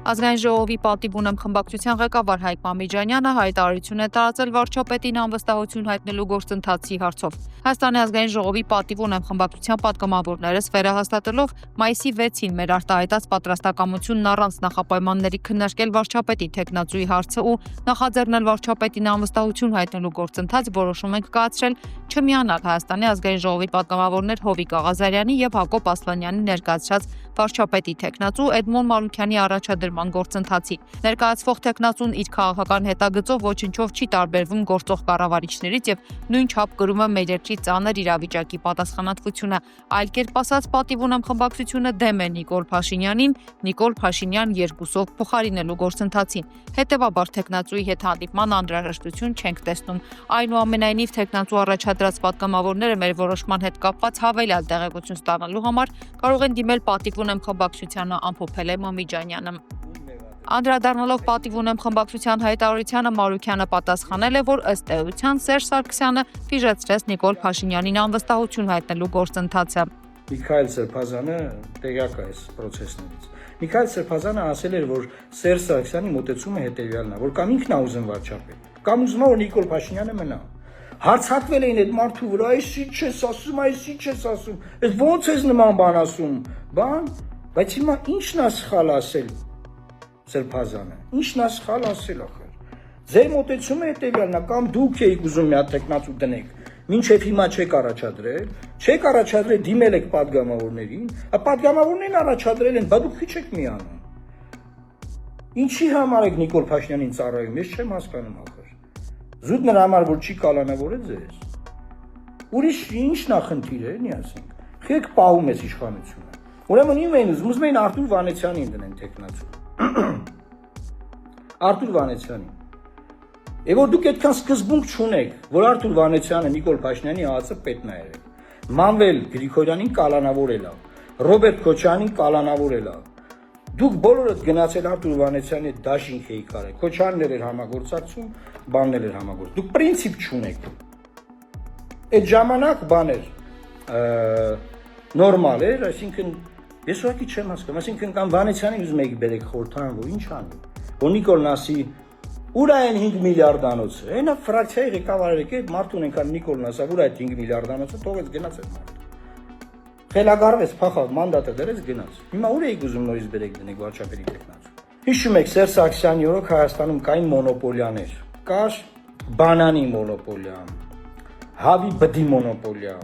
Ազգային ժողովի պատիվ ունեմ խմբակցության ղեկավար Հայկ Մամիջանյանը հայտարարություն է տարածել վարչապետին անվստահություն հայտնելու գործընթացի հարցով։ Հայաստանի ազգային ժողովի պատիվ ունեմ խմբակցության պատգամավորներս վերահաստատելով մայիսի 6-ին մեր արտահայտած պատրաստակամությունն առանց նախապայմանների քննարկել վարչապետի թեկնածուի հարցը ու նախաձեռնել վարչապետին անվստահություն հայտնելու գործընթաց որոշում ենք կայացրել չմիանալ Հայաստանի ազգային ժողովի պատգամավորներ Հովիկ Աղազարյանի եւ Հակոբ Ասլանյանի ներկայացրած վարչապետի թեկնածու Էդմոն Մարուքյանի առաջադրման գործընթացին։ Ներկայացվող թեկնածուն իր քաղաքական հետագծով ոչնչով չի տարբերվում գործող կառավարիչներից եւ նույն չափ կրում է մեր երկրի ծանր իրավիճակի պատասխանատվությունը։ Այլ կերպ ասած, պատիվ ունեմ խմբակցությունը դեմ է Նիկոլ Փաշինյանին, Նիկոլ Փաշինյան 2-ով փոխարինելու գործընթացին։ Հետևաբար թեկնածուի հետ հանդիպման անհրաժեշտություն չենք տեսնում։ Այնուամենայնիվ թեկնածու առաջադրած պատգամավորները մեր որոշման հետ կապված հավելյալ տեղեկություն ստանալու համար կարող են դիմել պատիվ ունեմ խմբակցությանը, ամփոփել է Մամիջանյանը։ Անդրադառնալով պատիվ ունեմ խմբակցության հայտարարությանը Մարուքյանը պատասխանել է, որ ըստ էության Սերժ Սարգսյանը ֆիժեցրեց Նիկոլ Փաշինյանին անվստահություն հայտնելու գործընթացը։ Միքայել Սրբազանը տեղյակ է այս process-ներից։ Միքայել Սրբազանը ասել էր, որ Սերժ Սարգսյանի մոտեցումը հետևյալն է, որ կամ ինքն է ուզում վարչապետ, կամ ուզում է որ Նիկոլ Փաշինյանը մնա։ Հարցակվել էին այդ մարդու վրա, այսի չես ասում, այսի չես ասում, այս ո՞նց ես նման բան ասում, բայց հիմա ի՞նչն է սխալ ասել Սրբազանը, ի՞նչն է սխալ ասել ախր։ Ձեր մոտեցումը հետևյալն է, կամ դուք եք ուզում մի հատ տեխնացու դնեք, մինչև հիմա չեք առաջադրել, դիմել եք պատգամավորներին, պատգամավորներն առաջադրել են, բա դուք քիչ եք միանում։ Ինչի համար եք Նիկոլ Փաշինյանին ծառայում, ես չեմ հասկանում ախր։ Զուտ նրա համար որ չի կալանավորել ձեզ։ Ուրիշ ի՞նչն է խնդիրը, էլի ասենք։ Խեք պահում ես իշխանությունը։ Ուրեմն իմ են ուզում են Արտուր Վանեցյանին դնեն տեխնացու։ Արտուր Վանեցյանին։ Եվ որ դուք այդքան սկզբունք չունեք, որ Արտուր Վանեցյանը Նիկոլ Փաշինյանի ԱԱՑ պետն է եղել։ Մանվել Գրիգորյանին կալանավորել է, Ռոբերտ Քոչարյանին կալանավորել է։ Դուք բոլորդ գնացել Արտուր Վանեցյանի հետ դաշինք էիք արել։ Քոչարյանն էր համագործակցում, բաններ էր համագործակցում։ Դուք պրինցիպ չունեք։ Այդ ժամանակ բաներ նորմալ էր, այսինքն ես ուղղակի չեմ հասկանում, այսինքն կամ Վանեցյանին ուզում եք բերեք խորհրդան, որ ինչ անի։ Որ Նիկոլն ասի ուր է այն 5 միլիարդանոցը։ Այնա ֆրակցիայի ղեկավարը եկե այդ մարդուն ենքան Նիկոլն ասա, ուր է այդ 5 միլիարդանոցը, թողեց գնաց այդ մարդը։ Խելագարվեց, փախավ, մանդատը դրեց, գնաց։ Հիմա ուր էիք ուզում նորից բերեք դնեք վարչապետի տեխնացու։ Հիշում եք Սերժ Սարգսյանի օրոք Հայաստանում կային մոնոպոլիաներ։ Կար բանանի մոնոպոլիա, հավի բդի մոնոպոլիա,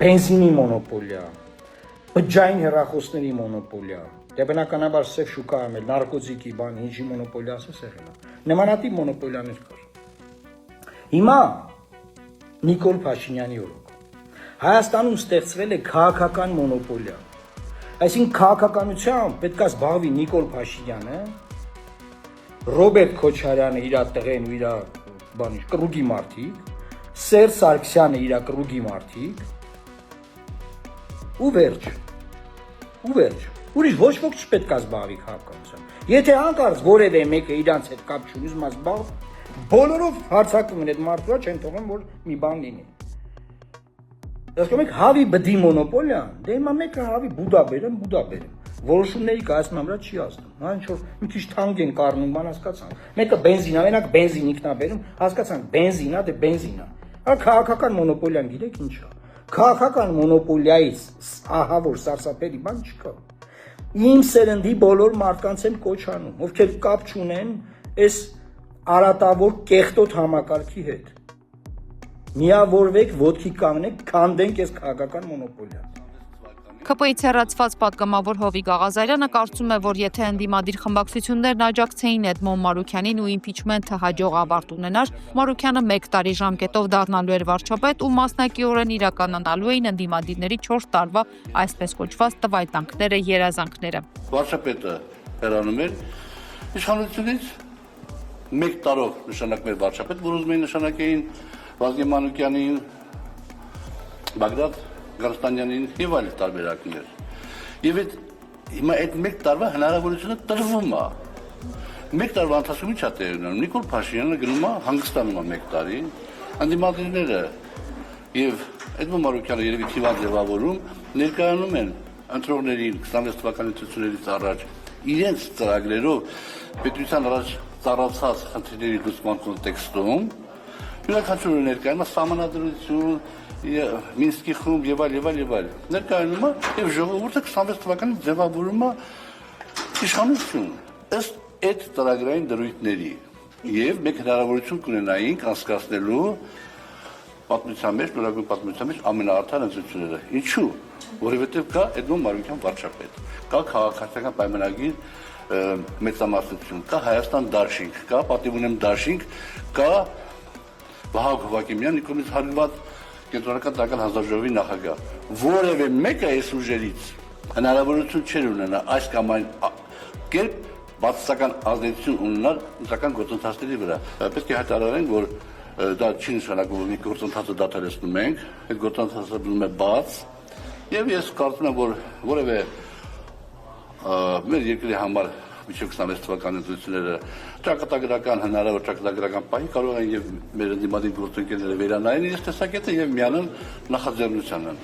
բենզինի մոնոպոլիա, բջջային հեռախոսների մոնոպոլիա։ Դե բնականաբար սև շուկայում էլ նարկոտիկի բան, ինչի մոնոպոլիա ասես եղել է։ Նմանատիպ մոնոպոլիաներ կար։ Հիմա Նիկոլ Փաշինյանի օրոք Հայաստանում ստեղծվել է քաղաքական մոնոպոլիա։ Այսինքն քաղաքականությամբ պետք է զբաղվի Նիկոլ Փաշինյանը, Ռոբերտ Քոչարյանը իր տղեն ու իր բանի կռուգի մարդիկ, Սերժ Սարգսյանը իր կռուգի մարդիկ, ու վերջ։ Ուրիշ ոչ ոք չպետք է զբաղվի քաղաքականությամբ։ Եթե հանկարծ որևէ մեկը իրանց հետ կապ չունի, ուզում է զբաղվի, բոլորով հարցակում են այդ մարդու, չեն թողում որ մի բան լինի։ Ասում եք հավի բդի մոնոպոլիան, դե հիմա մեկը հավի բուդա բերեմ։ Որոշումների կայացման վրա չի ազդում։ Հա ինչ որ մի քիչ թանկ են կառնում, բան հասկացան։ Մեկը բենզին է, մենակ բենզին ինքն է բերում, հասկացան, բենզին է, դե բենզին է։ Հա քաղաքական մոնոպոլիան գիտեք ինչ է։ Քաղաքական մոնոպոլիայից ահա որ սարսափելի բան չկա։ Իմ սերնդի բոլոր մարդկանց եմ կոչ անում, ովքեր կապ չունեն այս արատավոր կեղտոտ համակարգի հետ։ Միավորվեք, ոտքի կանգնեք, քանդենք այս քաղաքական մոնոպոլիան։ ԿՊ-ից հեռացված պատգամավոր Հովիկ Աղազարյանը կարծում է, որ եթե ընդդիմադիր խմբակցություններն աջակցեին Էդմոն Մարուքյանին ու իմպիչմենթը հաջող ավարտ ունենար, Մարուքյանը 1 տարի ժամկետով դառնալու էր վարչապետ ու մասնակիորեն իրականանալու էին ընդդիմադիրների 4 տարվա այսպես կոչված տվայտանքները, երազանքները։ Վարչապետը հեռանում էր իշխանությունից 1 տարով նշանակում էր վարչապետ, որ ուզում էին նշանակեին Վազգեն Մանուկյանին, Բագրատ Գարստանյանին եւ այլ տարբերակներ։ Եվ հիմա այդ 1 տարվա հնարավորությունը տրվում է։ 1 տարվա ընթացքում ի՞նչ է տեղի ունենում։ Նիկոլ Փաշինյանը գնում է հանգստանում է 1 տարի, ընդդիմադիրները եւ Էդմոն Մարուքյանը երևի թիվա ձևավորում ներկայանում են ընտրողներին 26 թվականի ցույցերից առաջ իրենց ծրագրերով պետության առաջ ծառացած խնդիրների լուծման կոնտեքստում յուրաքանչյուրը ներկայանում է սահմանադրություն, Մինսկի խումբ եւ այլ ներկայանում է եւ ժողովուրդը 26 թվականին ձևավորում է իշխանություն ըստ այդ ծրագրային դրույթների եւ մեկ հնարավորություն կունենայինք անցկացնելու պատմության մեջ, նորագույն պատմության մեջ ամենաարդար ընտրությունները։ Ինչու՞, որովհետեւ կա Էդմոն Մարուկյան վարչապետ, կա քաղաքացիական պայմանագիր մեծամասնություն, կա Հայաստան դաշինք, կա պատիվ ունեմ դաշինք, կա Վահագն Հովակիմյան, Նիկոլաս Հարիվատ կենտրոնական տական հանձնաժողովի նախագահ։ Որևէ մեկը այս ուժերից հնարավորություն չէր ունենա այս կամ այն կերպ բացասական ազդեցություն ունենալ ընտրական գործընթացների վրա։ Պետք է հայտարարենք, որ դա չի նշանակում, որ մի գործընթացը դադարեցնում ենք, այդ գործընթացը բնում է բաց, եւ ես կարծում եմ, որ որևէ մեր երկրի համար միջև 26 թվականի ընտրությունները ճակատագրական հնարավոր ճակատագրական պահի կարող են եւ մեր ընդդիմադիր գործընկերները վերանայեն իրենց տեսակետը եւ միանան նախաձեռնությանը։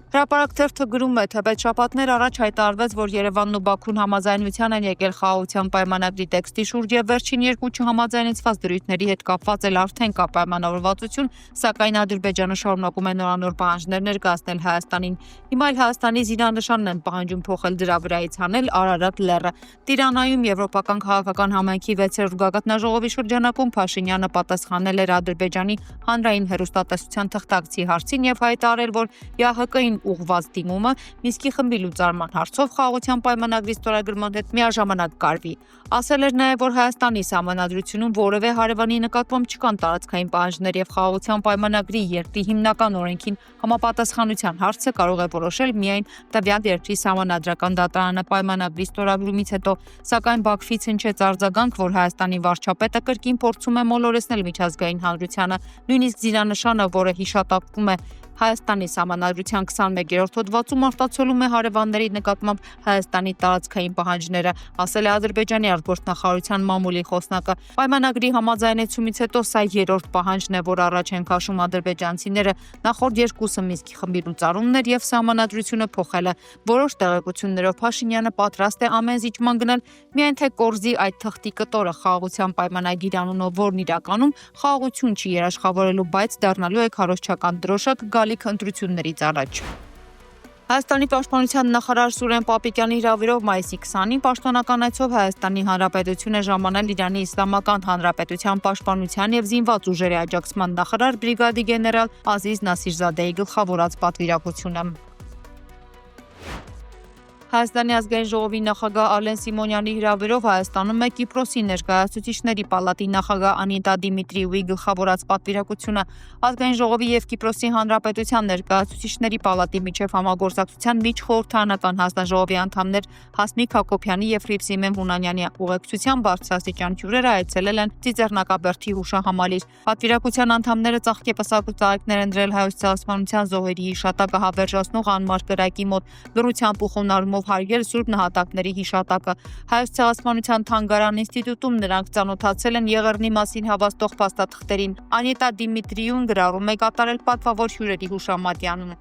Հրապարակ թերթը գրում է, թե շաբաթներ առաջ հայտարարվեց, որ Երևանն ու Բաքուն համաձայնության են եկել խաղաղության պայմանագրի տեքստի շուրջ եւ վերջին երկու չհամաձայնեցված դրույթների հետ կապված էլ արդեն կա պայմանավորվածություն, սակայն Ադրբեջանը շարունակում է նորանոր պահանջներ ներկայացնել Հայաստանին։ Հիմա էլ Հայաստանի զինանշանն են պահանջում փոխել դրա վրայից հանել Արարատ լեռը։ Տիրանայում Եվրոպական քաղաքական համայնքի 6-րդ գագաթնաժողովի շրջանակում Փաշինյանը պատասխանել էր Ադրբեջանի հանրային հեռուստատեսության թղթակցի հարցին եւ հայտարարել, որ ՀՀԿ-ին ուղղված դիմումը Մինսկի խմբի լուծարման հարցով խաղաղության պայմանագրի ստորագրման հետ միաժամանակ կարվի։ Ասել էր նաև, որ Հայաստանի սահմանադրությունում որևէ հարևանի նկատմամբ չկան տարածքային պահանջներ եւ խաղաղության պայմանագրի երկրի հիմնական օրենքին համապատասխանության հարցը կարող է որոշել միայն տվյալ երկրի սահմանադրական դատարանը պայմանագրի ստորագրումից հետո, սակայն Բաքվից հնչեց արձագանք, որ Հայաստանի վարչապետը կրկին փորձում է մոլորեցնել միջազգային հանրությանը, նույնիսկ զինանշանը, որը հիշատակվում է Հայաստանի սահմանադրության 21-րդ հոդվածում արտացոլում է հարևանների նկատմամբ Հայաստանի տարածքային պահանջները, ասել է Ադրբեջանի արտգործնախարարության մամուլի խոսնակը։ Պայմանագրի համաձայնեցումից հետո սա երրորդ պահանջն է, որ առաջ են քաշում ադրբեջանցիները, նախորդ երկուսը Մինսկի խմբի լուծարումն էր եւ սահմանադրությունը փոխելը։ Որոշ տեղեկություններով Փաշինյանը պատրաստ է ամեն զիջման գնել, միայն թե կորզի այդ թղթի կտորը խաղաղության պայմանագիր անունով, որն իրականում խաղաղություն չի երաշխավորելու, բայց դառնալու է քարոզչական դրոշակ ընտրություններից առաջ։ Հայաստանի պաշտպանության նախարար Սուրեն Պապիկյանի հրավերով մայիսի 20-ին պաշտոնական այցով Հայաստանի Հանրապետություն է ժամանել Իրանի Իսլամական Հանրապետության պաշտպանության եւ զինված ուժերի աջակցման նախարար բրիգադի գեներալ Ազիզ Նասիրզադեի գլխավորած պատվիրակությունը։ Հայաստանի ազգային ժողովի նախագահ Ալեն Սիմոնյանի հրավերով Հայաստանում է Կիպրոսի ներկայացուցիչների պալատի նախագահ Անիտա Դիմիտրիուի գլխավորած պատվիրակությունը։ Ազգային ժողովի եւ Կիպրոսի հանրապետության ներկայացուցիչների պալատի միջև համագործակցության միջխորհրդարանական հանձնաժողովի անդամներ Հասմիկ Հակոբյանի եւ Ֆրիպսիմեն Հունանյանի ուղեկցությամբ բարձրաստիճան հյուրերը այցելել են Ծիծեռնակաբերդի հուշահամալիր։ Պատվիրակության անդամները ծաղկեպսակու ծաղիկներ են դրել Հայոց ցեղասպանության զոհերի հիշատակը հավերժացնող անմար կրակի մոտ, գրությամբ ու խոնարհումով հարգել Սուրբ նահատակների հիշատակը։ Հայոց ցեղասպանության թանգարան ինստիտուտում նրանք ծանոթացել են Եղեռնի մասին հավաստող փաստաթղթերին։ Անիտա Դիմիտրիուն գրառում է կատարել պատվավոր հյուրերի հուշամատյանում։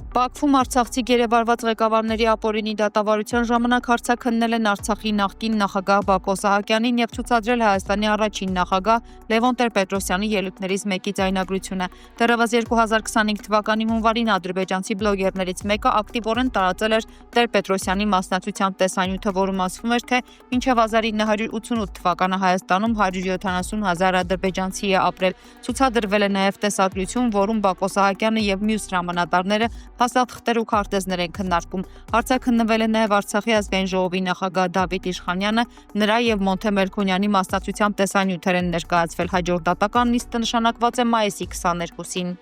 Բաքվում արցախցի գերեվարված ղեկավարների ապօրինի դատավարության ժամանակ հարցաքննել են Արցախի նախկին նախագահ Բակո Սահակյանին եւ ցուցադրել Հայաստանի առաջին նախագահ Լևոն Տեր-Պետրոսյանի ելույթներից մեկի ձայնագրությունը։ Դեռևս 2025 թվականի հունվարին ադրբեջանցի բլոգերներից մեկը ակտիվորեն տարածել էր Տեր-Պետրոսյանի մասնակցությամբ տեսանյութը, որում ասվում էր, թե մինչև 1988 թվականը Հայաստանում 170,000 ադրբեջանցի է ապրել։ Ցուցադրվել է նաեւ տեսագրություն, որում Բակո Սահակյանը եւ մյուս հրամանատարները փաստաթղթեր ու քարտեզներ են քննարկում։ Հարցաքննվել է նաև Արցախի ազգային ժողովի նախագահ Դավիթ Իշխանյանը, նրա եւ Մոնթե Մելքոնյանի մասնակցությամբ տեսանյութեր են ներկայացվել։ Հաջորդ դատական նիստը նշանակված է մայիսի 22-ին։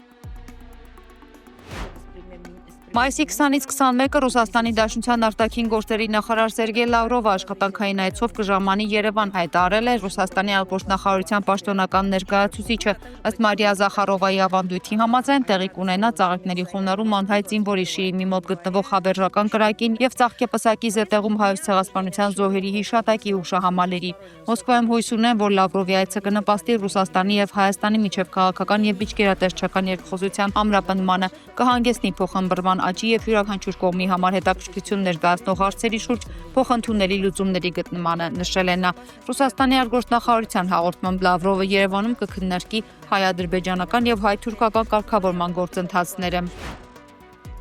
Մայիսի 20-ից 21-ը Ռուսաստանի Դաշնության արտաքին գործերի նախարար Սերգեյ Լավրովը աշխատանքային այցով կժամանի Երևան, հայտարարել է Ռուսաստանի արտգործնախարարության պաշտոնական ներկայացուցիչը։ Ըստ Մարիա Զախարովայի ավանդույթի համաձայն տեղի կունենա ծաղիկների խոնարհում անհայտ զինվորի շիրիմի մոտ գտնվող հավերժական կրակին եւ ծաղկեպսակի զետեղում Հայոց ցեղասպանության զոհերի հիշատակի հուշահամալիրի։ Մոսկվայում հույս ունեն, որ Լավրովի այցը կնպաստի Ռուսաստանի եւ Հայաստանի միջև քաղաքական եւ միջգերատեսչական երկխոսության ամրապնդմանը, կհանգեցնի փոխհմբռնման աճի եւ յուրաքանչյուր կողմի համար հետաքրքրություն ներկայացնող հարցերի շուրջ փոխընդունելի լուծումների գտնմանը, նշել է նա։ Ռուսաստանի արտգործնախարարության հաղորդմամբ Լավրովը Երևանում կքննարկի հայ-ադրբեջանական եւ հայ-թուրքական կարգավորման գործընթացները։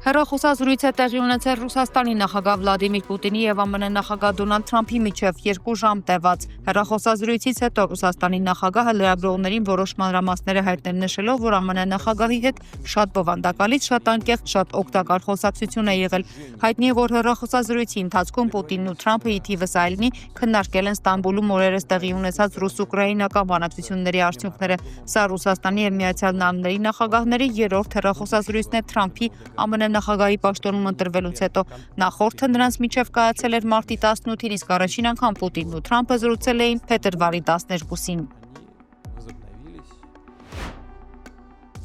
Հեռախոսազրույց է տեղի ունեցել Ռուսաստանի նախագահ Վլադիմիր Պուտինի եւ ԱՄՆ նախագահ Դոնալդ Թրամփի միջև 2 ժամ տևած։ Հեռախոսազրույցից հետո Ռուսաստանի նախագահը լրագրողներին որոշ մանրամասներ հայտնել, նշելով, որ ԱՄՆ նախագահի հետ շատ բովանդակալից, շատ անկեղծ, շատ օգտակար խոսակցություն է եղել։ Հայտնի է, որ հեռախոսազրույցի ընթացքում Պուտինն ու Թրամփը ի թիվս այլնի քննարկել են Ստամբուլում օրերս տեղի ունեցած ռուս-ուկրաինական բանակցությունների արդյունքները։ Սա Ռուսաստանի եւ Միացյալ Նահանգների նախագահների երրորդ հեռախոսազրույցն է Թրամփի ԱՄՆ նախագահի պաշտոնում ընտրվելուց հետո։ Նախորդը նրանց միջև կայացել էր մարտի 18-ին, իսկ առաջին անգամ Պուտինն ու Թրամփը զրուցել էին փետրվարի 12-ին։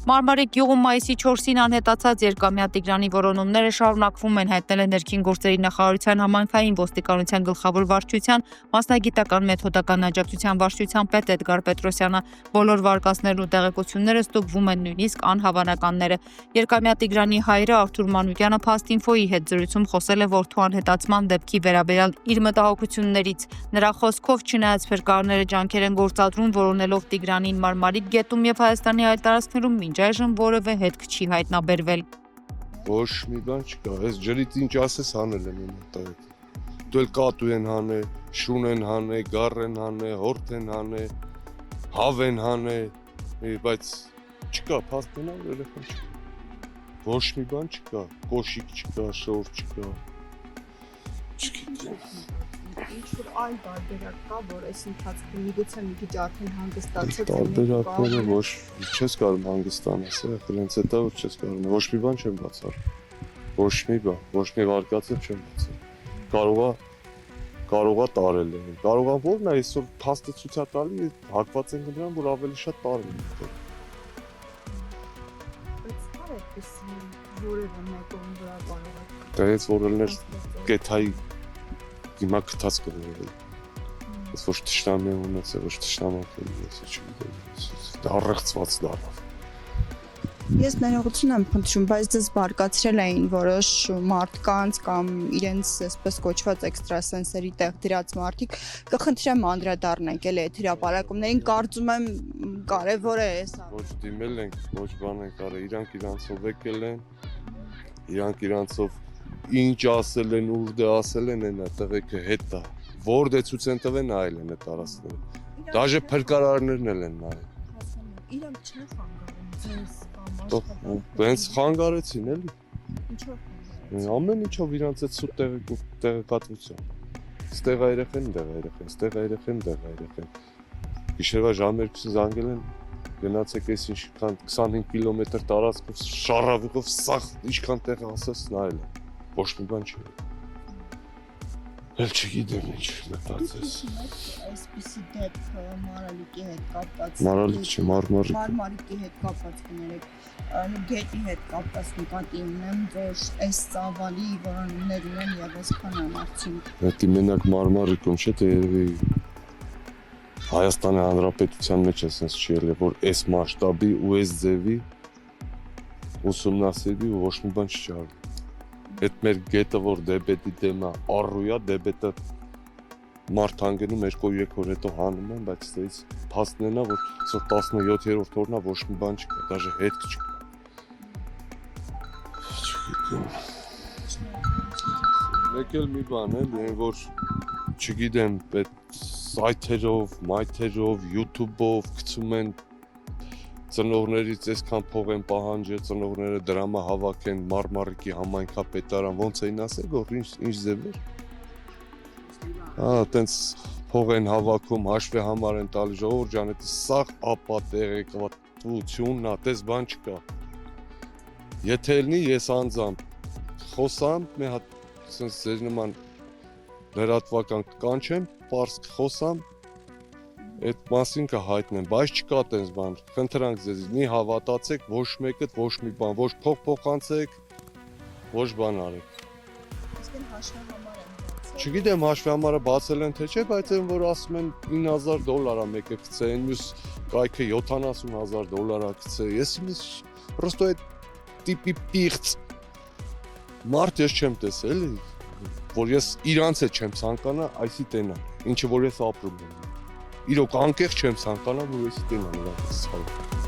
Մարմարի գյուղում մայիսի 4-ին անհետացած երկամյա Տիգրանի որոնումները շարունակվում են, հայտնել է Ներքին գործերի նախարարության համայնքային ոստիկանության գլխավոր վարչության մասնագիտական մեթոդական աջակցության վարչության պետ Էդգար Պետրոսյանը։ Բոլոր վարկածներն ու տեղեկությունները ստուգվում են, նույնիսկ անհավանականները։ Երկամյա Տիգրանի հայրը Արթուր Մանուկյանը Փաստինֆոյի հետ զրույցում խոսել է որդու անհետացման դեպքի վերաբերյալ իր մտահոգություններից։ Նրա խոսքով, չնայած փրկարարները ջանքեր են գործադրում որոնելով Տիգրանին Մարմարիկ գետում եւ Հայաստանի այլ տարածքներում, այժմ որևէ հետք չի հայտնաբերվել։ Ոչ մի բան չկա, այս ջրից ինչ ասես հանել են այնտեղ։ Դու էլ կատու են հանել, շուն են հանել, գառ են հանել, հորթ են հանել, հավ են հանել, բայց չկա, փաստորեն երեխան չկա։ Ոչ մի բան չկա, կոշիկ չկա, շոր չկա։ Չգիտեմ։ Ինչ-որ այլ տարբերակ կա, որ այս ընթացքում միգուցե մի քիչ արդեն հանգստացած տարբերակները ոչ չես կարող հանգստանալ, դրանց հետո որ չես կարող, ոչ մի բան չեմ բացառ։ Ոչ մի բան, ոչ մի վարկածը չեմ բացառ։ Կարողա տարել է։ Կարողա որն է այսօր փաստը ցույց տալի, հակված են նրան, որ ավելի շատ տարել է։ Բայց կա այդպես որևէ մեկում վրա կարող է։ Դրանից որելներ կեթայի հիմա գտած կլինի։ Ես ոչ թշնամի ունեցա, ոչ թշնամանք ունեցա, չգիտեմ։ Առեղծված դառավ։ Ես ներողություն եմ խնդրում, բայց դες բարկացրել էին որոշ մարդկանց կամ իրենց այսպես կոչված էքստրասենսերի տեղ դրած մարդիկ, կխնդրեմ անդրադառնանք էլի այդ հրապարակումներին, կարծում եմ կարևոր է սա։ Ոչ դիմել ենք, ոչ բան ենք արել, իրանք իրանցով եկել են, իրանք իրանցով ինչ ասել են, ուր դե ասել են, այն տղեկը հետ է, որ դե ցույց են տվել այլ են այդ տարածքները։ Դաժե փրկարարներն են նայել։ Իրանք չեն խանգարում ձեզ կամ Բենց խանգարեցին էլի։ ինչով խանգարեցին։ Ամեն ինչով իրանց այդ սուտ տեղեկատվությամբ։ Ստեղ երեխեն, դեղ երեխեն, ստեղ երեխեն, դեղ երեխեն։ Գիշերվա ժամը 2-ին զանգել են, գնացեք այս ինչքան 25 կիլոմետր տարածքով շարավիղով սաղ ինչքան տեղ ասես նայել է։ Ոչ մի բան չի։ Էլ չգիտեմ ինչ մտածես։ Այսպիսի դեպք Մարալիկի հետ կապված։ Մարալիկ չի, Մարմարիկ։ Մարմարիկի հետ կապված կներեք, գետի հետ կապված նկատի ունեմ, որ այս ծավալի որոնումներ ունեն եւ այսքան արդյունք։ Դա մենակ Մարմարիկում չէ, թե երևի Հայաստանի Հանրապետության մեջ էսենց չի եղել, որ այս մասշտաբի ու այս ձևի ուսումնասիրի ու ոչ մի բան չի արել։ Այդ մեր գետը, որ դեբետի դեմն է, առույա դեբետը մարդ հանգնում 2-3 օր հետո հանում են, բայց ստից փաստն է, որ 17-րդ օրն է ոչ մի բան չկա, դաժե հետք չկա։ Չգիտեմ։ Եկել մի բան է, որ չգիտեմ, այդ սայթերով, մայթերով, YouTube-ով գցում են ծնողներից այսքան փող են պահանջել, ծնողները դրամը հավաքեն Մարմարիկի համայնքապետարան, ոնց էին ասել, որ ինչ ձև էր։ Տենց փող են հավաքում, հաշվի համար են տալի, ժողովուրդ ջան, դա սաղ ապա տեղեկատվությունն է, տես բան չկա։ Եթե լինի ես անձամբ խոսամ, մի հատ sense ձեր նման լրատվական կանչեմ, պարզ խոսամ, այդ մասին կհայտնեմ, բայց չկա տենց բան, խնդրանք ձեզ, մի հավատացեք, ոչ մեկդ, ոչ մի բան, ոչ փող փոխանցեք, ոչ բան արեք։ Այսինքն հաշվահամար են բացել։ Չգիտեմ հաշվի համարը բացել են թե չէ, բայց այն որ ասում են $9,000 մեկը գցե, այն մյուս կայքը $70,000 գցե, ես ինձ պրոստո այդ տիպի պիղծ Մարդ ես չեմ տեսել, որ ես իրանց է չեմ ցանկանա, այսի տենա, ինչը որ ես ապրում եմ։ Իրոք անկեղծ չեմ ցանկանա, որ այսի տենա նրանց ցավը։